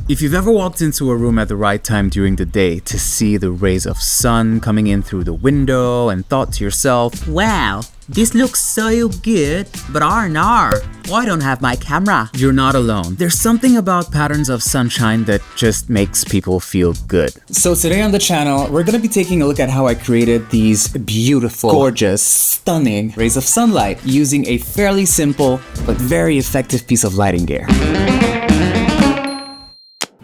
If you've ever walked into a room at the right time during the day to see the rays of sun coming in through the window and thought to yourself, wow, this looks so good, but why don't have my camera? You're not alone. There's something about patterns of sunshine that just makes people feel good. So today on the channel, we're gonna be taking a look at how I created these beautiful, gorgeous, stunning rays of sunlight using a fairly simple but very effective piece of lighting gear.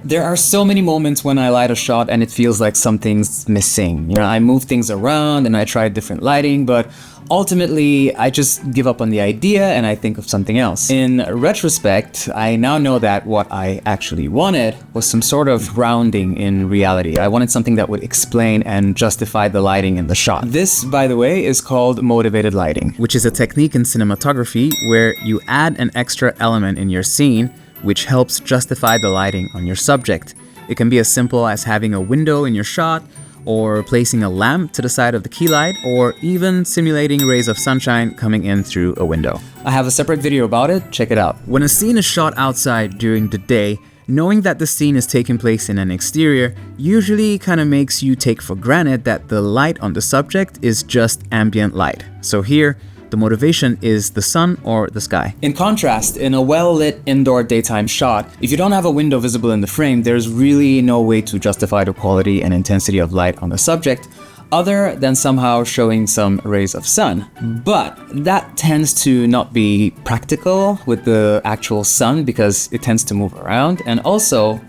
There are so many moments when I light a shot and it feels like something's missing. You know, I move things around and I try different lighting, but ultimately I just give up on the idea and I think of something else. In retrospect, I now know that what I actually wanted was some sort of grounding in reality. I wanted something that would explain and justify the lighting in the shot. This, by the way, is called motivated lighting, which is a technique in cinematography where you add an extra element in your scene which helps justify the lighting on your subject. It can be as simple as having a window in your shot, or placing a lamp to the side of the key light, or even simulating rays of sunshine coming in through a window. I have a separate video about it, check it out. When a scene is shot outside during the day, knowing that the scene is taking place in an exterior usually kind of makes you take for granted that the light on the subject is just ambient light. So here, the motivation is the sun or the sky. In contrast, in a well-lit indoor daytime shot, if you don't have a window visible in the frame, there's really no way to justify the quality and intensity of light on the subject other than somehow showing some rays of sun. But that tends to not be practical with the actual sun because it tends to move around, and also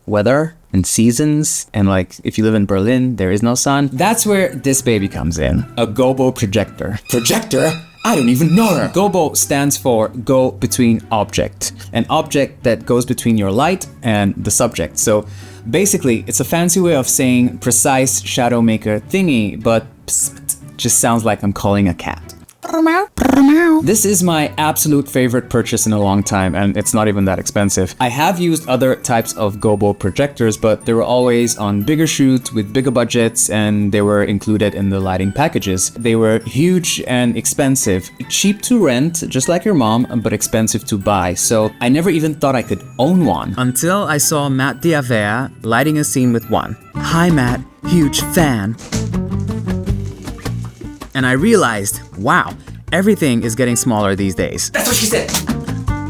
weather and seasons, and like if you live in Berlin, there is no sun. That's where this baby comes in, a Gobo projector. Projector? I don't even know her. Gobo stands for go between object, an object that goes between your light and the subject. So basically, it's a fancy way of saying precise shadow maker thingy, but just sounds like I'm calling a cat. This is my absolute favorite purchase in a long time, and it's not even that expensive. I have used other types of Gobo projectors, but they were always on bigger shoots with bigger budgets, and they were included in the lighting packages. They were huge and expensive. Cheap to rent, just like your mom, but expensive to buy. So I never even thought I could own one. Until I saw Matt Diavea lighting a scene with one. Hi Matt, huge fan. And I realized, wow, everything is getting smaller these days. That's what she said.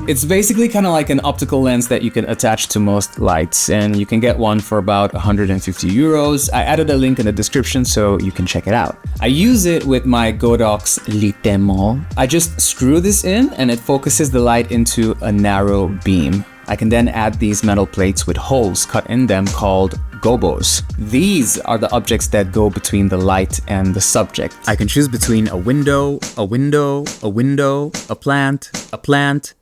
It's basically kind of like an optical lens that you can attach to most lights, and you can get one for about 150 euros. I added a link in the description so you can check it out. I use it with my Godox Litemo. I just screw this in and it focuses the light into a narrow beam. I can then add these metal plates with holes cut in them called gobos. These are the objects that go between the light and the subject. I can choose between a window, a window, a window, a plant,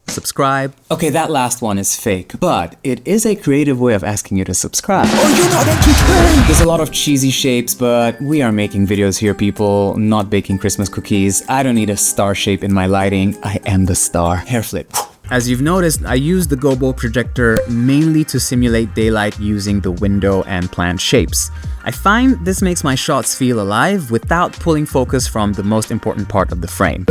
subscribe. Okay, that last one is fake, but it is a creative way of asking you to subscribe. Oh, you're not entertained! There's a lot of cheesy shapes, but we are making videos here, people, not baking Christmas cookies. I don't need a star shape in my lighting. I am the star. Hair flip. As you've noticed, I use the Gobo projector mainly to simulate daylight using the window and plant shapes. I find this makes my shots feel alive without pulling focus from the most important part of the frame.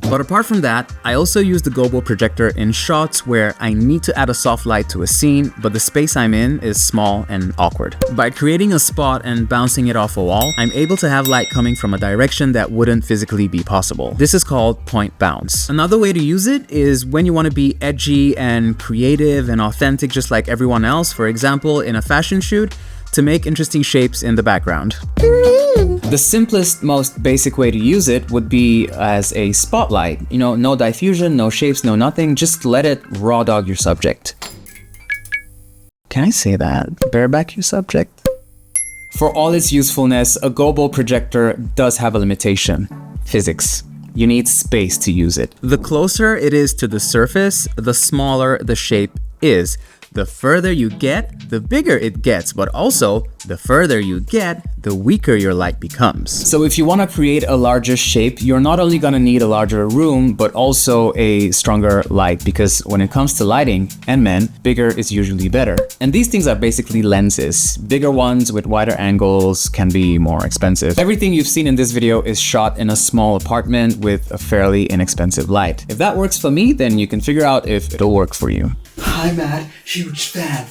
But apart from that, I also use the Gobo projector in shots where I need to add a soft light to a scene, but the space I'm in is small and awkward. By creating a spot and bouncing it off a wall, I'm able to have light coming from a direction that wouldn't physically be possible. This is called point bounce. Another way to use it is when you want to be edgy and creative and authentic just like everyone else, for example, in a fashion shoot, to make interesting shapes in the background. The simplest, most basic way to use it would be as a spotlight. You know, no diffusion, no shapes, no nothing, just let it raw dog your subject. Can I say that? Bareback your subject? For all its usefulness, a Gobo projector does have a limitation: physics. You need space to use it. The closer it is to the surface, the smaller the shape is. The further you get, the bigger it gets, but also the further you get, the weaker your light becomes. So if you want to create a larger shape, you're not only going to need a larger room, but also a stronger light, because when it comes to lighting and men, bigger is usually better. And these things are basically lenses. Bigger ones with wider angles can be more expensive. Everything you've seen in this video is shot in a small apartment with a fairly inexpensive light. If that works for me, then you can figure out if it'll work for you. Hi Matt, huge fan.